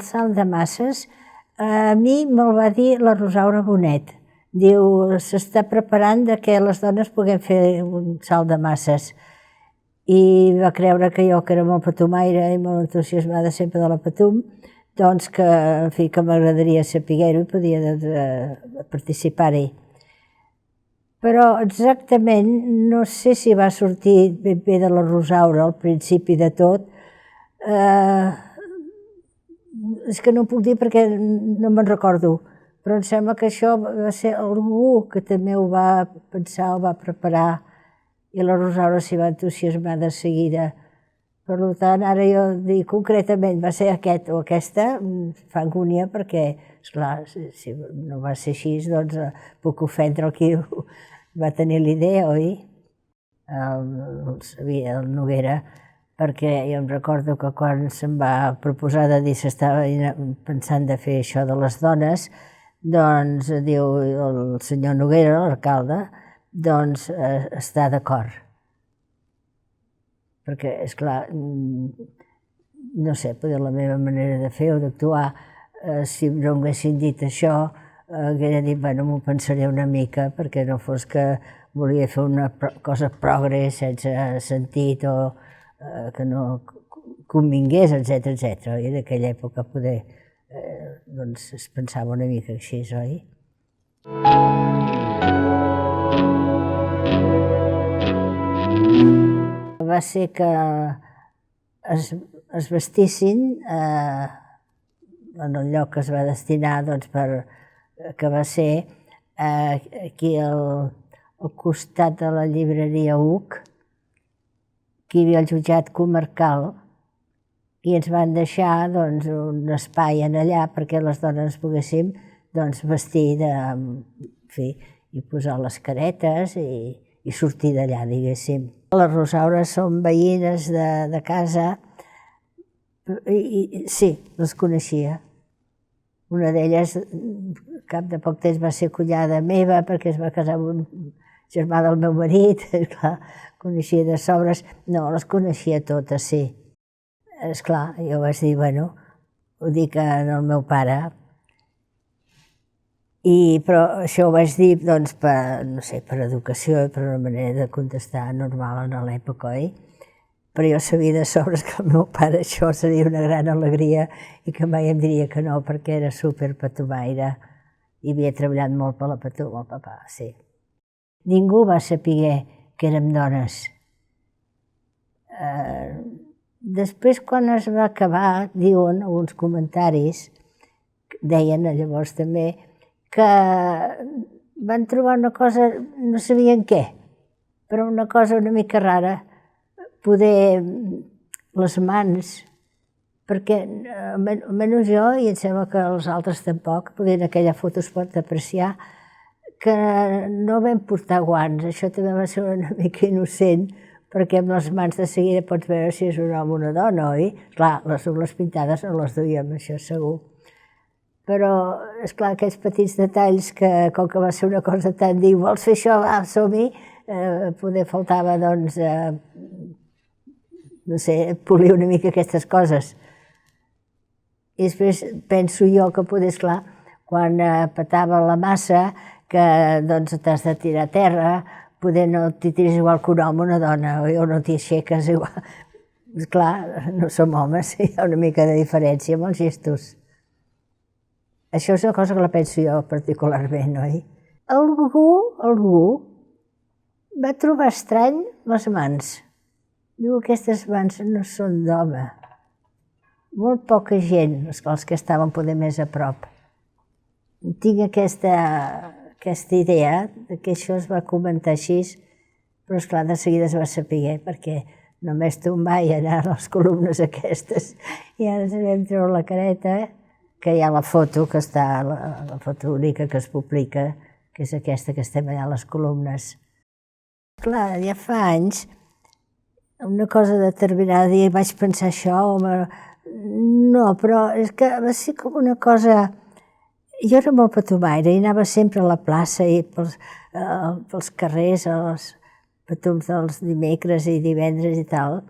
salt de masses, a mi me'l va dir la Rosaura Bonet. Diu, s'està preparant que les dones puguem fer un salt de masses. I va creure que jo, que era molt patumaire i molt entusiasmada sempre de la patum, doncs que, en fi, que m'agradaria saber-ho i podia participar-hi. Però exactament no sé si va sortir ben bé de la Rosaura al principi de tot. És que no ho puc dir perquè no me'n recordo, però em sembla que això va ser algú que també ho va pensar, ho va preparar, i la Rosaura s'hi va entusiasmar de seguida. Per tant, ara jo dic concretament va ser aquest o aquesta, fa angúnia perquè, esclar, si no va ser així, doncs puc ofendre el qui va tenir l'idea, oi? El Noguera, perquè jo em recordo que quan se'm va proposar de dir s'estava pensant de fer això de les dones, doncs diu el senyor Noguera, l'alcalde, doncs està d'acord. Perquè, esclar, no sé, potser la meva manera de fer o d'actuar, si no m'haguessin dit això, hauria dit, bueno, m'ho pensaré una mica, perquè no fos que volia fer una cosa progre sense sentit o que no convingués, etc. I en aquella època poder, doncs es pensava una mica així, oi? Va ser que es vestissin en el lloc que es va destinar, doncs, que va ser aquí al costat de la llibreria UC, que hi havia el jutjat comarcal, i ens van deixar un espai allà perquè les dones poguéssim vestir i posar les caretes i sortir d'allà, diguéssim. Les Rosaures són veïnes de casa i sí, les coneixia. Una d'elles, al cap de poc temps, va ser cunyada meva perquè es va casar amb un germà del meu marit, esclar, coneixia de sobres. No, les coneixia totes, sí. Esclar, jo vaig dir, bueno, ho dic al meu pare. Però això ho vaig dir, doncs, per educació i per una manera de contestar normal en l'època, oi? Però jo sabia de sobres que al meu pare això seria una gran alegria i que mai em diria que no, perquè era superpatumaire i havia treballat molt per la patum, el papà, sí. Ningú va saber que érem dones. Després, quan es va acabar, diuen alguns comentaris, deien llavors també, que van trobar una cosa, no sabien què, però una cosa una mica rara, poder les mans, perquè almenys jo, i em sembla que els altres tampoc, poder en aquella foto es pot apreciar, que no vam portar guants. Això també va ser una mica innocent, perquè amb les mans de seguida pots veure si és un home o una dona, oi? Clar, les ungles pintades no les duíem, això segur. Però, esclar, aquests petits detalls que, com que va ser una cosa tan dir, vols fer això? Va, som-hi, poder faltava, doncs, no sé, polir una mica aquestes coses. I després penso jo que poder, esclar, quan petava la massa, que doncs t'has de tirar a terra, poder no t'hi tiris igual que un home o una dona, o no t'hi aixeques igual. Esclar, no som homes, hi ha una mica de diferència amb els gestos. Això és una cosa que la penso jo particularment, oi? Algú va trobar estrany les mans. Diu, aquestes mans no són d'home. Molt poca gent, els que estaven poder més a prop. Tinc aquesta idea que això es va comentar així, però esclar, de seguida es va saber, perquè només tombar i anar a les columnes aquestes i ara ens vam treure la careta, que hi ha la foto, que està, la foto única que es publica, que és aquesta que estem allà a les columnes. Clar, ja fa anys, una cosa determinada, i vaig pensar això, no, però és que va ser com una cosa... Jo era molt patumaire i anava sempre a la plaça i pels carrers, als patums dels dimecres i divendres i tal.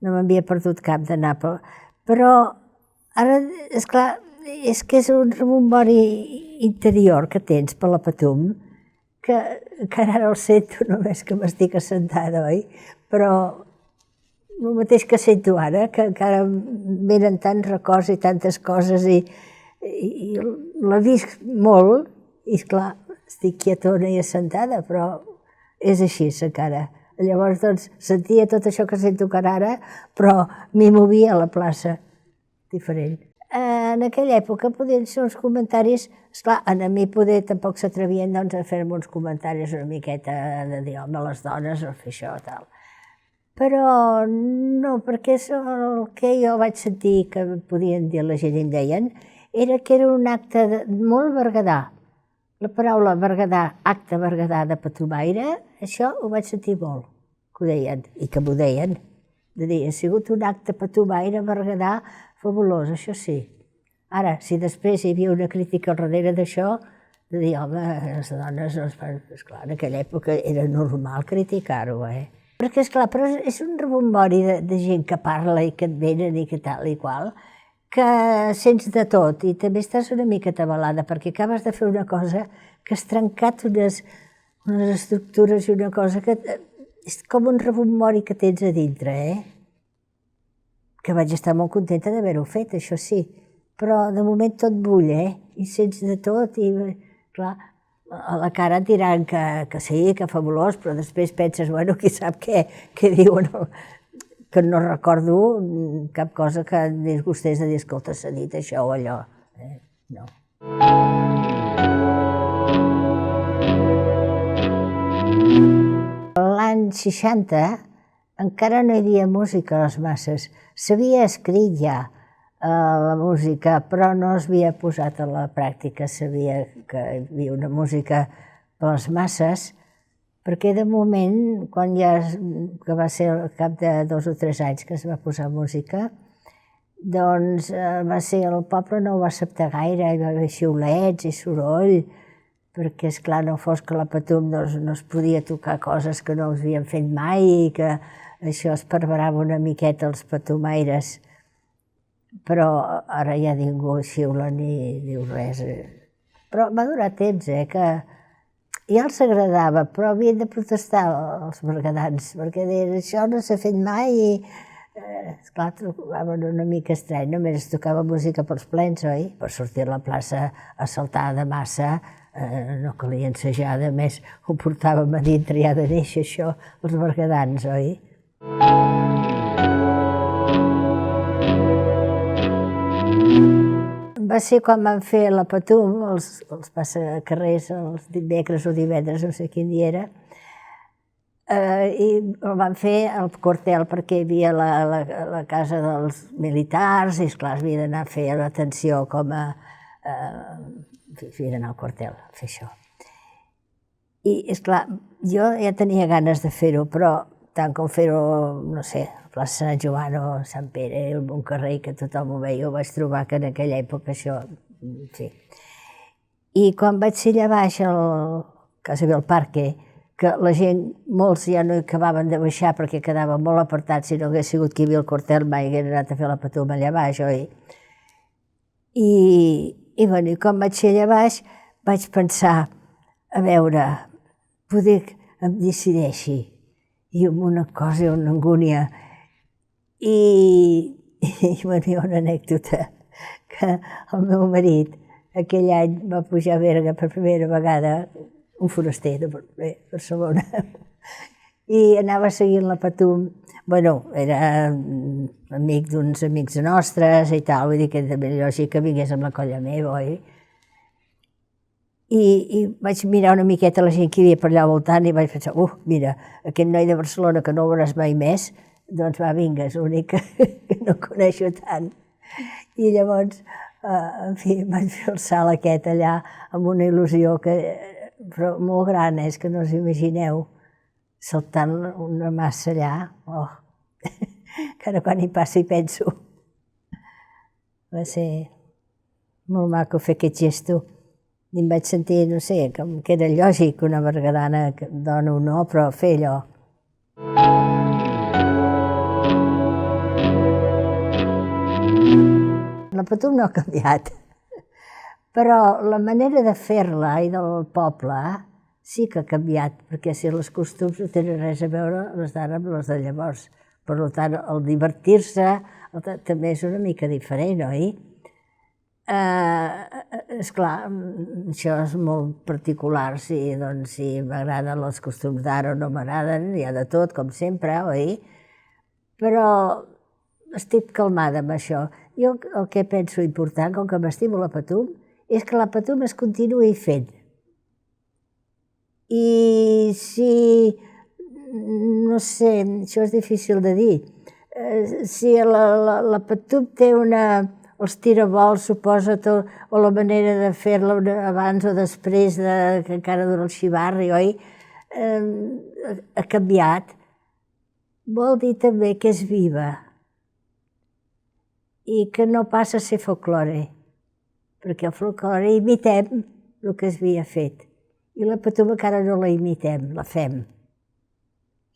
No m'havia perdut cap d'anar, però ara, esclar, és que és un rebombori interior que tens per la Patum, que ara no el sento només que m'estic assentada, oi? Però el mateix que sento ara, que encara venen tants records i tantes coses i la visc molt, i esclar, estic quietona i assentada, però és així encara. Llavors, doncs, sentia tot això que sento ara, però m'hi movia a la plaça, diferent. En aquella època podien ser uns comentaris, esclar, a mi poder tampoc s'atrevien a fer-me uns comentaris una miqueta de dir, home, les dones, o fer això, tal. Però no, perquè el que jo vaig sentir que podien dir la gent i em deien, era que era un acte molt berguedà. La paraula berguedà, acte berguedà de patumaire, això ho vaig sentir molt, que ho deien, i que m'ho deien. De dir, ha sigut un acte patumaire berguedà fabulós, això sí. Ara, si després hi havia una crítica al darrere d'això, de dir, home, les dones, esclar, en aquella època era normal criticar-ho, Perquè, esclar, però és un rebombori de gent que parla i que et venen i que tal i qual, que sents de tot i també estàs una mica atabalada perquè acabes de fer una cosa que has trencat unes estructures i una cosa que és com un rebombori que tens a dintre, Que vaig estar molt contenta d'haver-ho fet, això sí, però de moment tot bull, I sents de tot i, clar, a la cara et diran que sí, que fabulós, però després penses, bueno, qui sap què diuen, que no recordo cap cosa que em disgustés de dir, escolta, s'ha dit això o allò. No. L'any 60 encara no hi havia música a les masses. S'havia escrit ja la música, però no s'havia posat a la pràctica. Sabia que hi havia una música per les masses, perquè de moment, quan que va ser al cap de 2 o 3 anys que es va posar música, doncs va ser el poble no ho va acceptar gaire, hi va haver xiulets i soroll, perquè, esclar, no fos que la Patum no es podia tocar coses que no havien fet mai i que això esparverava una miqueta els patumaires. Però ara ja ningú xiula ni diu res. Però va durar temps, que ja els agradava, però havien de protestar els berguedans, perquè deien, això no s'ha fet mai i, esclar, trobaven una mica estrany, només es tocava música pels plens, oi? Per sortir a la plaça a saltar de massa no calia ensejar, a més ho portàvem a dintre ja de néixer això, els berguedans, oi? Va ser quan van fer la Patum, els passacarrers, els dimecres o divendres, no sé quin dia era, i el van fer al quartel perquè hi havia la casa dels militars i, esclar, havia d'anar a fer l'atenció com a... havia d'anar al quartel a fer això. I, esclar, jo ja tenia ganes de fer-ho, però tant com fer-ho, no sé, a plaça Sant Joan o Sant Pere, el Montcarrer, que tothom ho veia, ho vaig trobar que en aquella època això, en fi. I quan vaig ser allà baix, quasi bé al parque, que la gent, molts ja no acabaven de baixar perquè quedava molt apartat, si no hagués sigut que hi havia el quartel mai hagués anat a fer la Patum allà baix, oi? I quan vaig ser allà baix vaig pensar, a veure, poder que em decideixi, i amb una cosa i una angúnia. I hi ha una anècdota, que el meu marit aquell any va pujar a Berga per primera vegada, un foraster de Barcelona, i anava seguint la Patum. Bueno, era amic d'uns amics nostres i tal, vull dir que també lògic que vingués amb la colla meva, oi? I vaig mirar una miqueta la gent que hi havia per allà al voltant i vaig pensar, mira, aquest noi de Barcelona que no el veuràs mai més, doncs va, vinga, és l'únic que no coneixo tant. I llavors, en fi, vaig fer el salt aquest allà amb una il·lusió però molt gran, és que no us imagineu, saltant una massa allà, que ara quan hi passo hi penso. Va ser molt maco fer aquest gesto. I em vaig sentir, no sé, que era lògic una berguedana, dona o no, però fer allò. La Patum no ha canviat. Però la manera de fer-la i del poble sí que ha canviat, perquè si els costums no tenen res a veure les d'ara amb les de llavors. Per tant, el divertir-se també és una mica diferent, oi? Esclar, això és molt particular, si m'agraden els costums d'ara o no m'agraden, hi ha de tot, com sempre, oi? Però estic calmada amb això. Jo el que penso important, com que m'estimo la Patum, és que la Patum es continuï fent. I si, no sé, això és difícil de dir, si la Patum té els tiravolts, suposa, o la manera de fer-la abans o després, que encara dura el xivarri, oi? Ha canviat. Vol dir també que és viva i que no passa a ser folklore, perquè el folklore imitem el que es havia fet i la Patum encara no la imitem, la fem,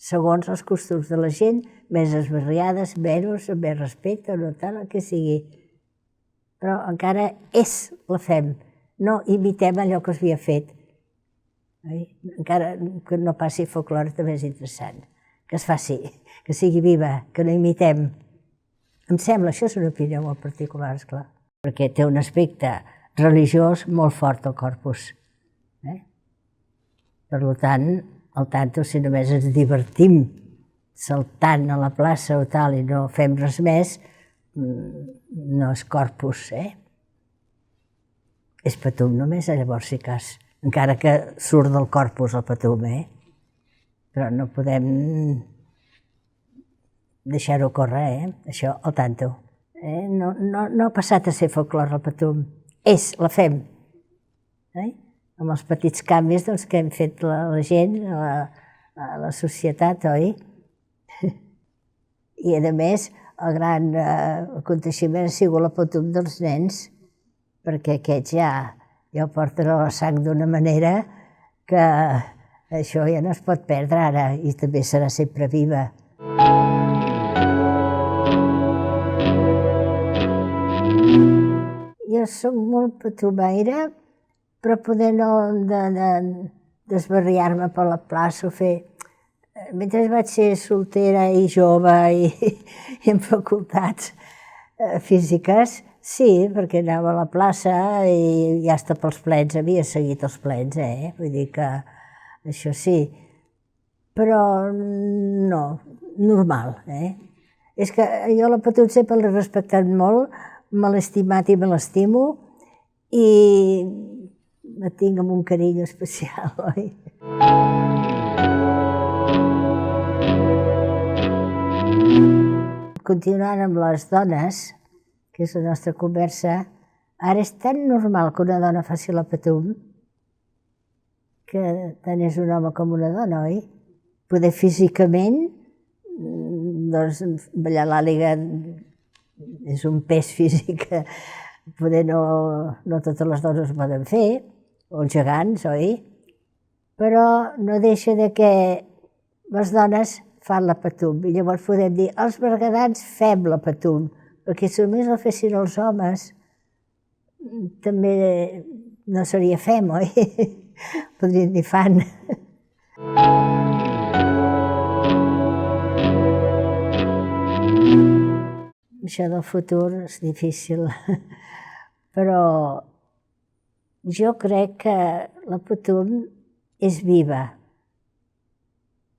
segons els costums de la gent, més esbarriades, menys, amb més respecte, no tant, el que sigui. Però encara la fem, no imitem allò que es havia fet. Encara que no passi folklore també és interessant, que es faci, que sigui viva, que no imitem. Em sembla, això és una opinió molt particular, esclar, perquè té un aspecte religiós molt fort al corpus. Per tant, al tanto, si només ens divertim saltant a la plaça o tal i no fem res més, no és corpus, És Patum només, llavors sí cas, encara que surt del corpus el Patum, però no podem deixar-ho córrer, això al tanto. No ha passat a ser folklore el Patum, la fem, amb els petits canvis que hem fet la gent, la societat, oi? I a més, el gran aconteixement ha sigut la Patum dels nens, perquè aquests ja ho porten a la sang d'una manera que això ja no es pot perdre ara i també serà sempre viva. Jo soc molt patumaire, però poder no desbarriar-me per la plaça o fer... Mentre vaig ser soltera i jove i en facultats físiques, sí, perquè anava a la plaça i ja està pels plens, havia seguit els plens, vull dir que això sí, però no, normal, És que jo la Patum sempre l'he respectat molt, me l'he estimat i me l'estimo i la tinc amb un carinyo especial, oi? Continuant amb les dones, que és la nostra conversa, ara és tan normal que una dona faci la Patum, que tant és un home com una dona, oi? Poder físicament, doncs, ballar l'àliga és un pes físic que poder no totes les dones ho poden fer, o els gegants, oi? Però no deixa de que les dones fan la Patum, i llavors podem dir, els berguedans fem la Patum, perquè si només la fessin els homes, també no seria fem, oi? Podríem dir fan. Això del futur és difícil, però jo crec que la Patum és viva.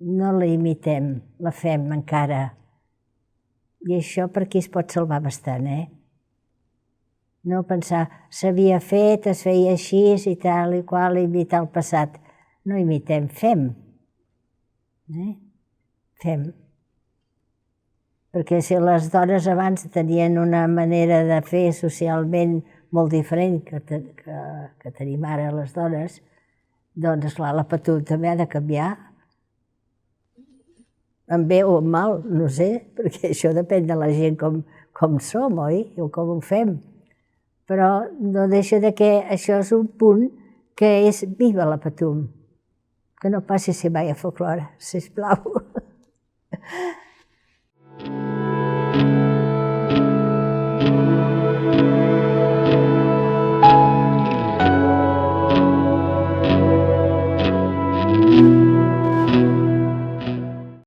No la imitem, la fem encara. I això per aquí es pot salvar bastant, No pensar, s'havia fet, es feia així i tal i qual, imitar el passat. No imitem, fem. Fem. Perquè si les dones abans tenien una manera de fer socialment molt diferent que tenim ara les dones, doncs, esclar, la Patum també ha de canviar. En bé o en mal, no sé, perquè això depèn de la gent com som, oi? O com ho fem. Però no deixa de que això és un punt que és viva la Patum. Que no passi a ser mai a folklore, sisplau.